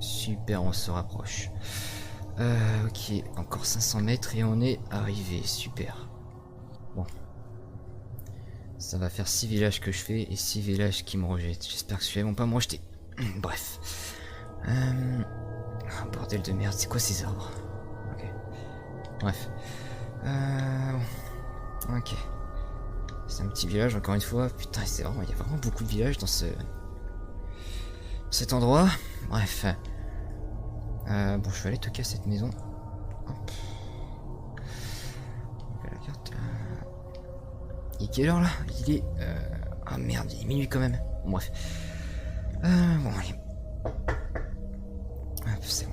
Super, on se rapproche. Ok, encore 500 mètres et on est arrivé. Super. Bon. Ça va faire 6 villages que je fais et 6 villages qui me rejettent. J'espère que ceux-là vont pas me rejeter. Bref. Bordel de merde, c'est quoi ces arbres? Ok. Bref. Ok. C'est un petit village encore une fois. Putain, c'est vraiment, il y a vraiment beaucoup de villages dans cet endroit. Bref. Bon, je vais aller toquer à cette maison. Hop. On fait la carte. Il est quelle heure là? Il est... Ah merde, il est minuit quand même. Bon, bref. Bon, allez. Hop, c'est bon.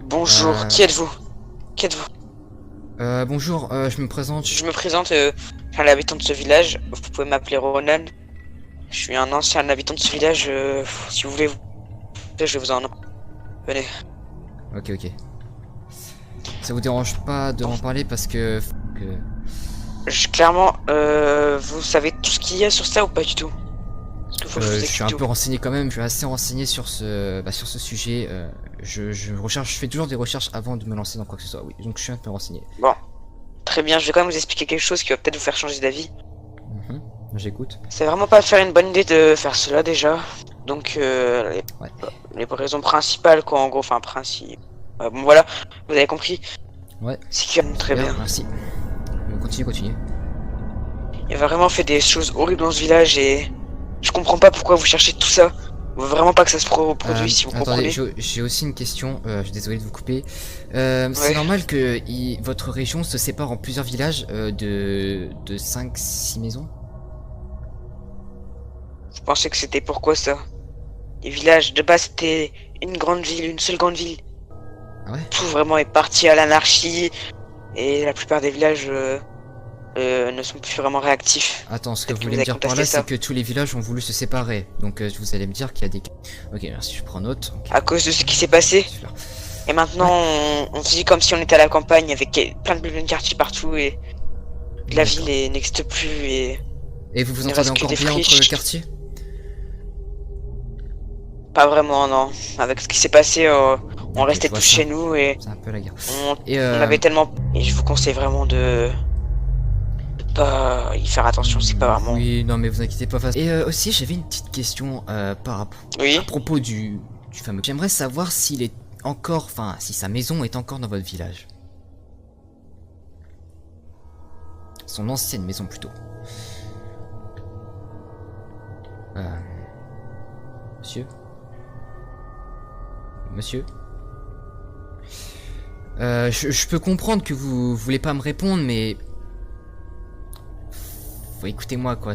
Bonjour, qui êtes-vous? Bonjour, je me présente. Je me présente, je suis un habitant de ce village. Vous pouvez m'appeler Ronan. Je suis un ancien habitant de ce village. Si vous voulez, je vais vous en... Venez. Ok. Ça vous dérange pas de m'en parler parce que... Clairement, vous savez tout ce qu'il y a sur ça ou pas du tout? Je suis un peu renseigné quand même, je suis assez renseigné sur ce sujet. Je fais toujours des recherches avant de me lancer dans quoi que ce soit, oui, donc je suis un peu renseigné. Bon, très bien, je vais quand même vous expliquer quelque chose qui va peut-être vous faire changer d'avis. J'écoute. C'est vraiment pas faire une bonne idée de faire cela déjà. Donc, les raisons principales, quoi, en gros, enfin, bon, voilà, vous avez compris. Ouais. C'est que très bien. Merci. Continue. Il a vraiment fait des choses horribles dans ce village et je comprends pas pourquoi vous cherchez tout ça. On veut vraiment pas que ça se reproduise, si vous comprenez. J'ai aussi une question, je suis désolé de vous couper. C'est normal que votre région se sépare en plusieurs villages de 5-6 maisons? Je pensais que c'était pourquoi ça. Les villages, de base c'était une grande ville, une seule grande ville. Ah ouais? Tout vraiment est parti à l'anarchie et la plupart des villages ne sont plus vraiment réactifs. Attends, ce que vous voulez me dire par là, c'est que tous les villages ont voulu se séparer. Donc vous allez me dire qu'il y a des... Ok, merci, je prends note. Okay. À cause de ce qui s'est passé. Super. Et maintenant, on se dit comme si on était à la campagne avec plein de quartiers partout et la ville n'existe plus et vous vous entendez encore bien entre le quartier? Pas vraiment, non. Avec ce qui s'est passé, on restait tous chez nous et... C'est un peu la guerre. On avait tellement... Et je vous conseille vraiment de pas y faire attention, c'est pas vraiment... Oui, non mais vous inquiétez pas. Et aussi, j'avais une petite question à propos du fameux... J'aimerais savoir s'il est encore... Enfin, si sa maison est encore dans votre village. Son ancienne maison, plutôt. Monsieur, je peux comprendre que vous voulez pas me répondre, mais faut écouter-moi quoi.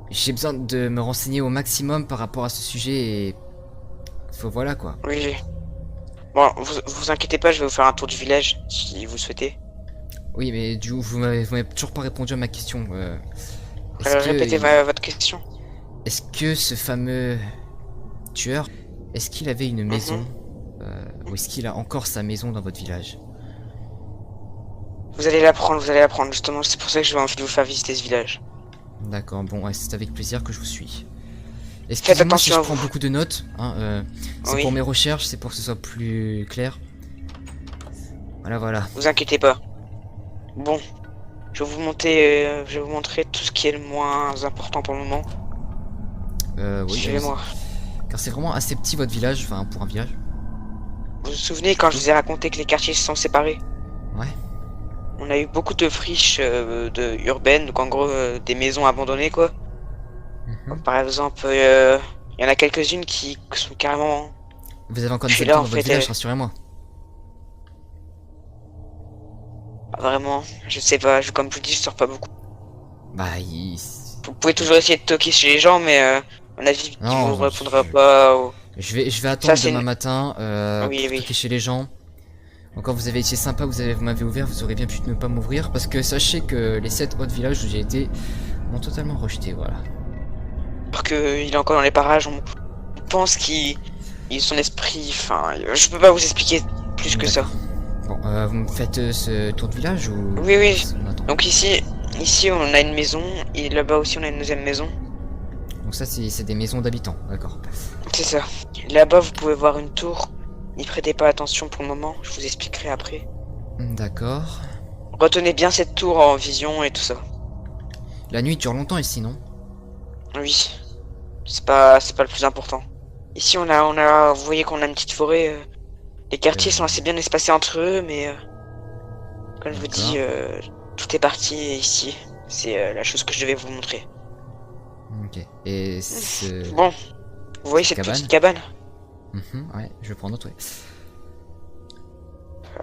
J'ai besoin de me renseigner au maximum par rapport à ce sujet et voilà quoi. Oui. Bon, vous inquiétez pas, je vais vous faire un tour du village si vous souhaitez. Oui, mais du coup, vous m'avez toujours pas répondu à ma question. Répétez votre question. Est-ce que ce fameux tueur, est-ce qu'il avait une maison ou est-ce qu'il a encore sa maison dans votre village? Vous allez l'apprendre, justement, c'est pour ça que j'ai envie de vous faire visiter ce village. D'accord, bon, ouais, c'est avec plaisir que je vous suis. Excusez-moi si je prends beaucoup de notes, hein, c'est pour mes recherches, c'est pour que ce soit plus clair. Voilà. Vous inquiétez pas. Bon, je vais vous montrer tout ce qui est le moins important pour le moment. Oui, suivez-moi. Car c'est vraiment assez petit votre village, enfin pour un village. Vous vous souvenez quand je vous ai raconté que les quartiers se sont séparés? Ouais. On a eu beaucoup de friches urbaines, donc en gros des maisons abandonnées quoi. Par exemple, il y en a quelques-unes qui sont carrément... Vous avez encore des habitants dans votre village, rassurez-moi. Vraiment, je sais pas, comme je vous dis, je sors pas beaucoup. Bah, vous pouvez toujours essayer de toquer chez les gens, mais à mon avis, ils vous répondront pas. Je vais attendre demain matin, toquer chez les gens. Encore, vous avez été sympa, vous m'avez ouvert, vous aurez bien pu ne pas m'ouvrir, parce que sachez que les 7 autres villages où j'ai été m'ont totalement rejeté, voilà. Alors qu'il est encore dans les parages, on pense qu'il son esprit, enfin, je peux pas vous expliquer plus que ça. Bon, vous me faites ce tour de village ou... Oui. Donc ici on a une maison, et là-bas aussi on a une deuxième maison. Donc ça, c'est des maisons d'habitants, d'accord. C'est ça. Là-bas, vous pouvez voir une tour. N'y prêtez pas attention pour le moment, je vous expliquerai après. D'accord. Retenez bien cette tour en vision et tout ça. La nuit dure longtemps ici, non? Oui, c'est pas le plus important. Ici, vous voyez qu'on a une petite forêt. Les quartiers sont assez bien espacés entre eux, mais comme je vous dis, tout est parti ici. C'est la chose que je vais vous montrer. Ok. Et ce... Bon, vous voyez cette petite cabane? Ouais, je vais prendre note, ouais.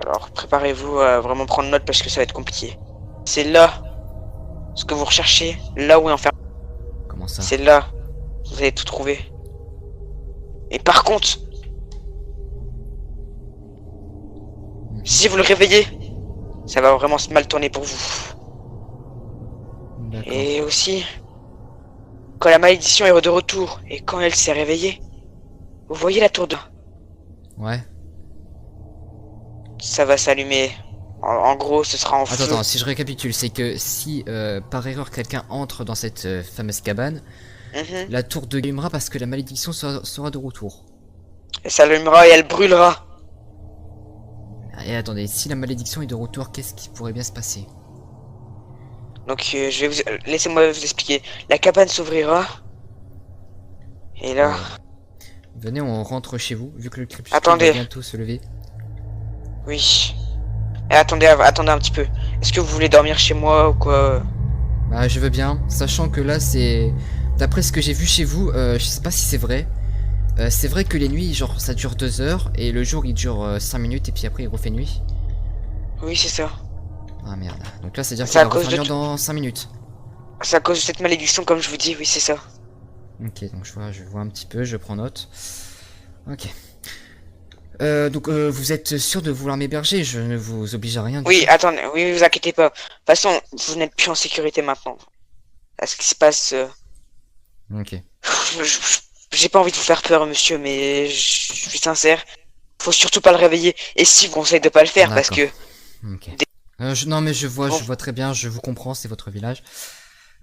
Alors, préparez-vous à vraiment prendre note parce que ça va être compliqué. C'est là ce que vous recherchez, là où est enfermé. Comment ça? C'est là, vous allez tout trouver. Et par contre, si vous le réveillez, ça va vraiment se mal tourner pour vous. Et aussi, quand la malédiction est de retour et quand elle s'est réveillée, vous voyez la tour de... Ouais. Ça va s'allumer. En gros, ce sera en feu. Attends, si je récapitule, c'est que si par erreur quelqu'un entre dans cette fameuse cabane, la tour de allumera parce que la malédiction sera de retour. Elle s'allumera et elle brûlera. Et attendez, si la malédiction est de retour, qu'est-ce qui pourrait bien se passer? Donc je vais vous... Laissez-moi vous expliquer. La cabane s'ouvrira. Et là... Venez, on rentre chez vous, vu que le crépuscule Attendez. va bientôt se lever. Oui. Et attendez un petit peu. Est-ce que vous voulez dormir chez moi ou quoi? Bah je veux bien, sachant que là c'est... D'après ce que j'ai vu chez vous, je sais pas si c'est vrai. C'est vrai que les nuits, genre ça dure 2 heures, et le jour il dure 5 minutes, et puis après il refait nuit. Oui, c'est ça. Ah merde. Donc là c'est-à-dire qu'il C'est à va cause revenir de dans 5 minutes. C'est à cause de cette malédiction, comme je vous dis, oui, c'est ça. Ok, donc je vois un petit peu, je prends note. Ok. Donc vous êtes sûr de vouloir m'héberger? Je ne vous oblige à rien du Oui, tout. attendez, oui, vous inquiétez pas. De toute façon, vous n'êtes plus en sécurité maintenant. À ce qui se passe... Ok. J'ai pas envie de vous faire peur, monsieur, mais je suis sincère. Faut surtout pas le réveiller. Et si vous conseille de pas le faire, parce que... Ok. Non mais je vois très bien, je vous comprends, c'est votre village.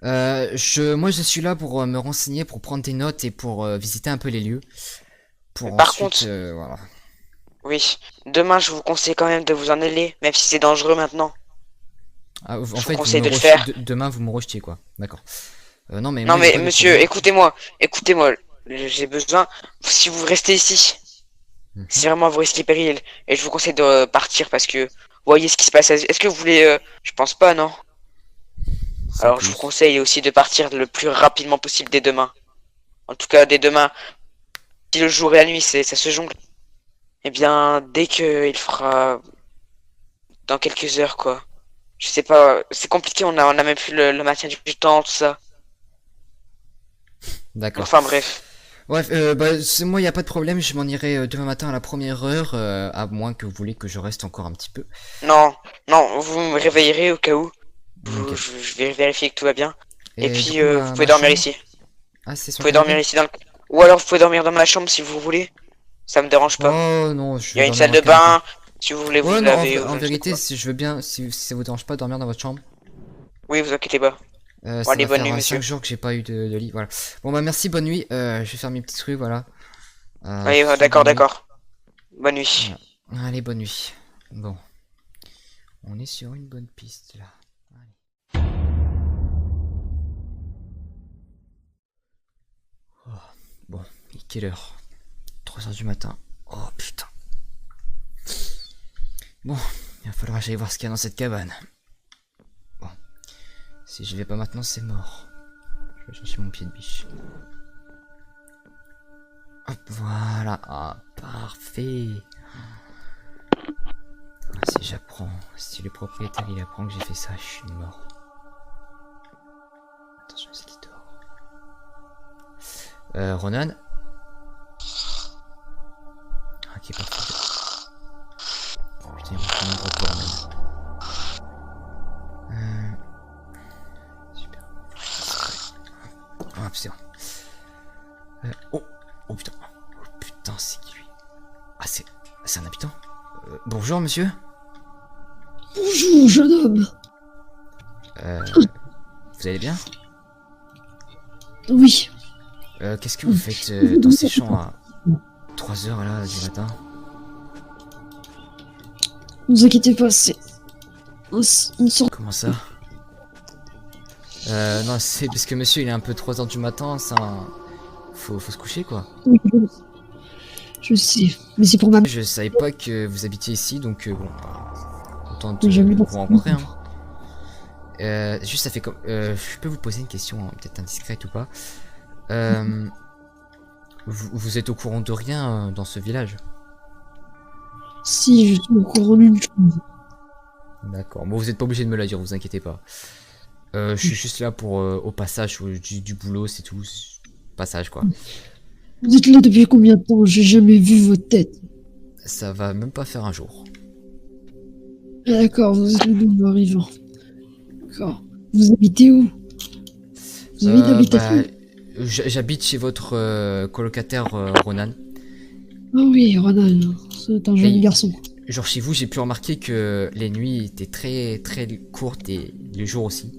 Moi je suis là pour me renseigner, pour prendre des notes et pour visiter un peu les lieux. Pour Par ensuite, contre, voilà. oui, demain je vous conseille quand même de vous en aller, même si c'est dangereux maintenant. Ah, en Je vous fait, conseille de le faire. demain vous me rejetiez quoi. D'accord. Non mais Non moi, y a mais pas de monsieur, problème. écoutez-moi, j'ai besoin, si vous restez ici, si vraiment vous risquez péril, et je vous conseille de partir parce que, voyez ce qui se passe, est-ce que vous voulez, je pense pas, non? Alors je vous conseille aussi de partir le plus rapidement possible dès demain. En tout cas, dès demain, si le jour et la nuit, ça se jongle, eh bien, dès que il fera, dans quelques heures, quoi. Je sais pas, c'est compliqué, on a même plus le maintien du temps, tout ça. D'accord. Enfin bref. Bref, moi y a pas de problème, je m'en irai demain matin à la première heure, à moins que vous voulez que je reste encore un petit peu. Non, non, vous me réveillerez au cas où. Ok. Je vais vérifier que tout va bien. Et puis, du coup, vous pouvez dormir chambre... ici. Ah, c'est Vous son pouvez dormir canapé? ici dans le... Ou alors vous pouvez dormir dans ma chambre si vous voulez. Ça me dérange pas. Oh non, je Il y a vais une dormir salle dans le de canapé. bain. Si vous voulez vous Ouais, non, laver ou en je ne sais vérité, quoi. si je veux bien, si ça vous dérange pas de dormir dans votre chambre. Oui, vous inquiétez pas. Bon, Ça allez, va bonne nuit, faire monsieur. 5 jours que j'ai pas eu de lit, voilà. Bon bah merci, bonne nuit, je vais faire mes petits trucs, voilà. Oui, d'accord, Bonne nuit. d'accord. Bonne nuit. Voilà. Allez, bonne nuit. Bon. On est sur une bonne piste là. Allez. Oh, bon, il est quelle heure? 3 h du matin. Oh putain. Bon, il va falloir que j'aille voir ce qu'il y a dans cette cabane. Bon. Si je vais pas maintenant, c'est mort. Je vais chercher mon pied de biche. Hop, voilà. Ah, parfait. Ah, si j'apprends, si le propriétaire il apprend que j'ai fait ça, je suis mort. Attention, est-ce qu'il dort? Ronan? Ok, parfait. Oh, putain, il me prend un gros corps, même. Super. Ah, c'est bon. Oh putain. Oh putain, c'est qui lui? Ah, c'est un habitant? Bonjour, monsieur. Bonjour, jeune homme. Vous allez bien? Oui. Qu'est-ce que vous faites dans ces champs à 3 heures là du matin? Ne vous inquiétez pas, c'est une sorte. Comment ça? Non, c'est parce que monsieur il est un peu 3 heures du matin, ça... Faut se coucher quoi. Je sais, mais c'est pour ma. Je savais pas que vous habitiez ici, donc bon, autant de Jamais vous pensé. rencontrer. Hein. Juste, ça fait comme. Je peux vous poser une question, hein, peut-être indiscrète ou pas. Vous êtes au courant de rien dans ce village? Si, je suis au courant d'une chose. D'accord. Bon, vous êtes pas obligé de me la dire, vous inquiétez pas. Je suis juste là pour au passage du boulot, c'est tout. Passage quoi. Vous êtes là depuis combien de temps? J'ai jamais vu votre tête. Ça va même pas faire un jour. Ah, d'accord, vous êtes le nouveau arrivant. D'accord. Vous habitez où? Vous avez une habitation? J'habite chez votre colocataire Ronan. Ah oui, Ronan, c'est un joli garçon. Genre chez vous, j'ai pu remarquer que les nuits étaient très très courtes et les jours aussi.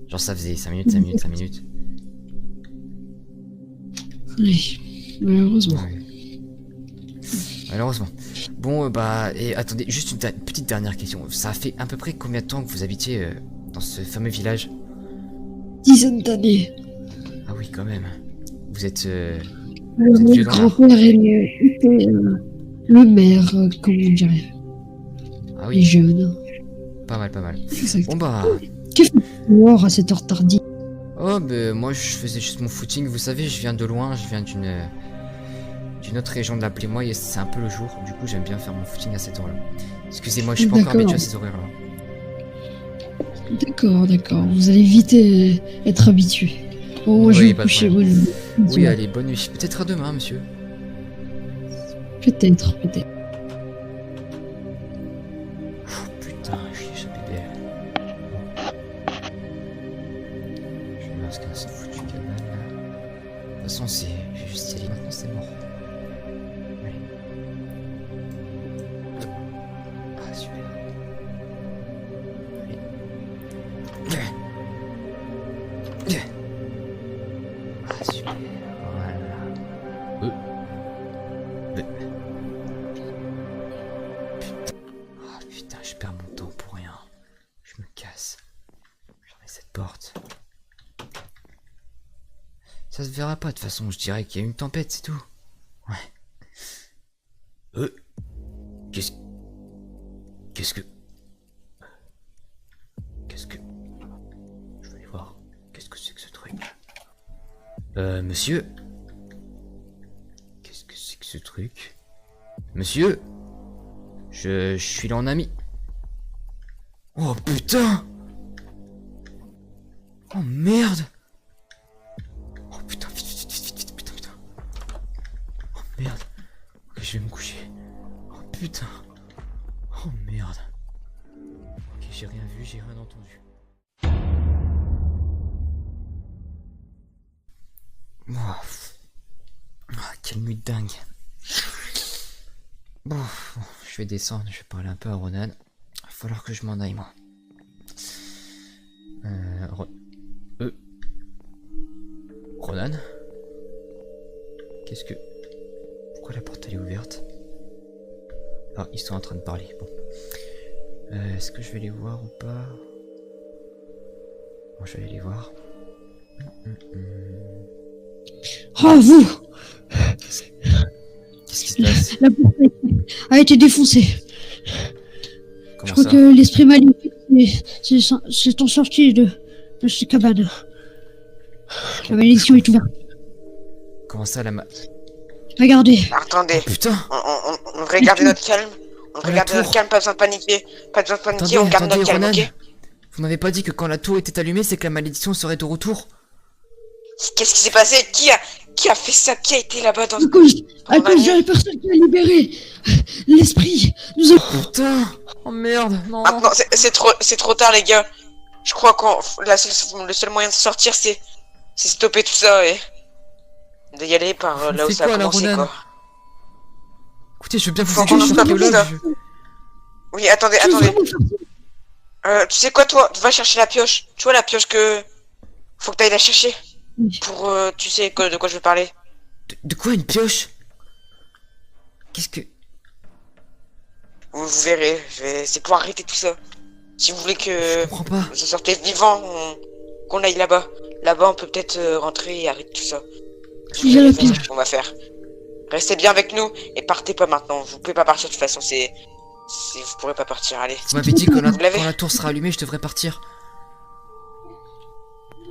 Genre ça faisait 5 minutes, 5 minutes, 5 minutes. Oui, malheureusement. Ouais. Malheureusement. Bon, et attendez, juste une petite dernière question. Ça fait à peu près combien de temps que vous habitiez dans ce fameux village? Dizaines d'années. Ah oui, quand même. Vous êtes Mon violent, là. grand-père était le maire, comme on dirait. Ah Les oui, jeunes. pas mal, pas mal. Exact. Bon Qu'est-ce que tu fais dehors à cette heure tardive? oh, moi je faisais juste mon footing. Vous savez, je viens de loin, je viens d'une autre région de la Plémois et c'est un peu le jour. Du coup, j'aime bien faire mon footing à cette heure-là. Excusez-moi, je suis pas encore D'accord. habitué à ces horaires-là. D'accord, d'accord. Vous allez vite être habitué. Bon, moi je Oui, vais pas me de coucher. problème. Bonne Oui, nuit. allez, bonne nuit. Peut-être à demain, monsieur. Peut-être, peut-être. Oh, putain, je suis échappé belle. Je vais voir ce qu'il y a dans cette foutue cabane là. De toute façon, je vais juste y aller maintenant, c'est mort. Allez. Ah, super. Allez. Ah, super. Voilà. Ah putain, je perds mon temps pour rien. Je me casse. J'en ai cette porte. Ça se verra pas de toute façon, je dirais qu'il y a une tempête, c'est tout. Ouais. Qu'est-ce que... Qu'est-ce que... Je vais aller voir. Qu'est-ce que c'est que ce truc? Monsieur? Qu'est-ce que c'est que ce truc? Monsieur? Je suis là en ami. Oh putain! Oh merde! Oh putain, vite, vite, vite, vite, vite, putain, putain. Oh merde. Ok, je vais me coucher. Oh putain. Oh merde. Ok, j'ai rien vu, j'ai rien entendu. Quelle nuit de dingue. Bon, je vais descendre, je vais parler un peu à Ronan. Il va falloir que je m'en aille, moi. Ronan? Qu'est-ce que... Pourquoi la porte elle est ouverte? Ah, ils sont en train de parler, bon. Est-ce que je vais les voir ou pas? Bon, je vais aller les voir. Oh, vous! Qu'est-ce qui se passe? La porte a été défoncée. Je Comment crois ça? que l'esprit maléfique c'est en sorti de cette cabane. La malédiction est ouverte. Comment ça, Regardez. Attendez, Putain! on devrait garder notre calme. On devrait La garder notre tour. calme, pas besoin de paniquer. Pas besoin de paniquer, Attendez, on garde attendez, notre calme, Ronan. ok? Vous m'avez pas dit que quand la tour était allumée, c'est que la malédiction serait de retour? Qu'est-ce qui s'est passé? Qui a fait ça? Qui a été là-bas dans À cause Ton de la personne qui a libéré l'esprit. Nous avons... Putain! Oh merde, non! Maintenant, c'est trop tard, les gars. Je crois le seul moyen de sortir, c'est stopper tout ça et d'y aller par là où C'est ça a quoi, là, commencé, Ronan? quoi. Écoutez, je veux bien Faut vous qu'on aider, je suis en stoppe archéologue. tout Oui, attendez. Tu veux vraiment faire ça? Tu sais quoi, toi? Va chercher la pioche. Tu vois la pioche que... Faut que t'ailles la chercher. Oui. pour, tu sais de quoi je veux parler. De quoi une pioche? Qu'est-ce que... Vous verrez, c'est pour arrêter tout ça. Si vous voulez Je que comprends pas. vous sortez vivant, qu'on aille là-bas. Là-bas, on peut peut-être rentrer et arrêter tout ça. Il y a la Voilà pioche. ce qu'on va faire. Restez bien avec nous et partez pas maintenant. Vous pouvez pas partir de toute façon, vous pourrez pas partir, allez. Vous m'avez dit que Vous l'avez quand la tour sera allumée, je devrais partir.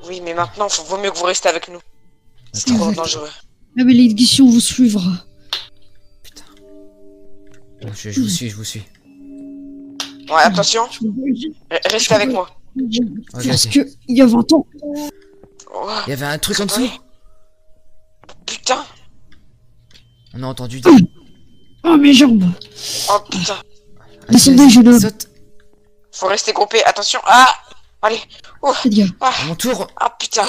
Oui, mais maintenant, vaut mieux que vous restez avec nous. C'est Attends. trop dangereux. La malédiction vous suivra. Putain. Bon, je vous suis, je vous suis. Ouais, attention, Je vous- restez avec moi. Parce que, il y a 20 ans, Oh, Il y avait un truc en dessous. putain, On a entendu dire. oh mes jambes. oh putain. Allez, Descendez, vas-y, jeune homme. saute. Faut rester groupé, attention. Ah, allez. Oh, Faites gaffe. À mon tour. ah putain.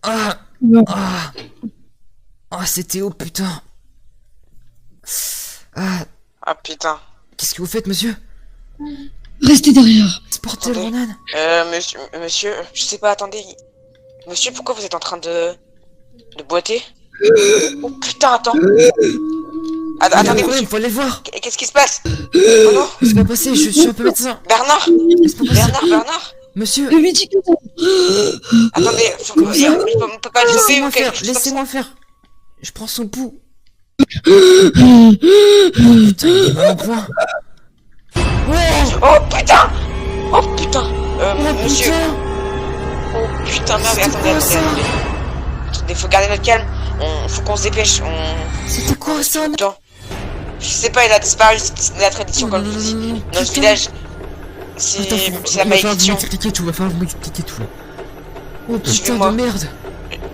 Ah. Non. Ah. Ah, c'était haut, putain. Ah. Ah putain. Qu'est-ce que vous faites, monsieur? Restez derrière. Sportel, Attendez. Ronan. Monsieur, je sais pas, attendez. Monsieur, pourquoi vous êtes en train de boiter? Oh putain, attends. Attendez, Il monsieur, faut aller voir. qu'est-ce qui se passe? Oh non, Laisse pas passer, je suis un peu médecin. Bernard, Laisse pas passer. Bernard. Monsieur, Le médicament. Attendez, on peut pas le sauver laissez-moi ou quelque faire, chose comme ça. laissez-moi faire. Je prends son pouls. Putain, il est mal en point. Oh putain. Oh putain. Oh Monsieur. putain. Oh putain, merde, C'était quoi ça? Attendez, faut garder notre calme. Faut qu'on se dépêche. C'était quoi ça? Attends. Je sais pas, il a disparu, c'est la tradition, comme je vous dis. Notre Putain. village, Attends, c'est il va la falloir malédiction. m'expliquer tout, va falloir m'expliquer tout là. Oh putain Suivez-moi. de merde.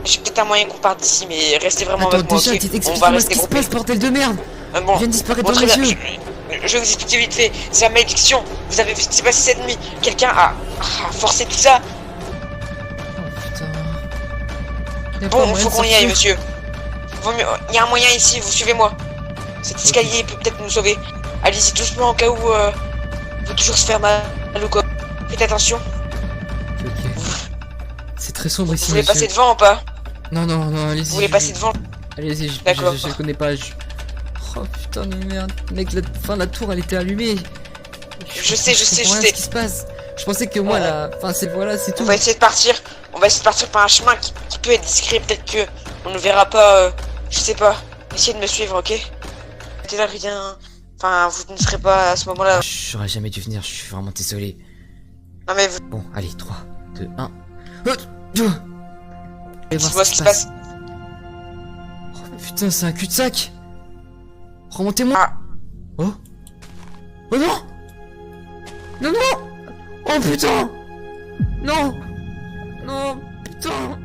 J'ai peut-être un moyen qu'on parte d'ici, mais restez vraiment Attends, avec moi, déjà, ok? On va explique-moi ce rester qui se groupés. passe, bordel de merde. Bon, Il vient de disparaître bon, dans très mes bien. yeux. Je vais vous expliquer vite fait. C'est la malédiction. Vous avez vu ce qui s'est passé cette nuit. Quelqu'un a forcé tout ça. Oh putain. Y a pas Bon, moyen faut de qu'on y aille, sortir. monsieur. Vaut mieux. Il y a un moyen ici, vous suivez-moi. Cet escalier peut peut-être nous sauver. Allez-y doucement au cas où faut toujours se faire mal au corps. Faites attention. Ok. C'est très sombre Vous ici, voulez monsieur. passer devant ou pas? Non, non, non, allez-y. Vous voulez passer devant? Allez-y, D'accord. je connais pas. Oh putain de merde. Mec, la tour elle était allumée. Je sais, comprends rien ce qui se passe. Je pensais que moi là. Enfin, c'est tout. On va essayer de partir. On va essayer de partir par un chemin qui peut être discret. Peut-être que on ne verra pas. Je sais pas. Essayez de me suivre, ok? T'es là, rien. Enfin, vous ne serez pas à ce moment-là. J'aurais jamais dû venir, je suis vraiment désolé. Non mais vous. Bon, allez, 3, 2, 1. Oh, Dieu. Allez voir Dis-moi ce qui se passe. Oh putain, c'est un cul-de-sac. Remontez-moi. Ah. Oh. Oh non. Non, non. Oh putain. Non. Non, putain.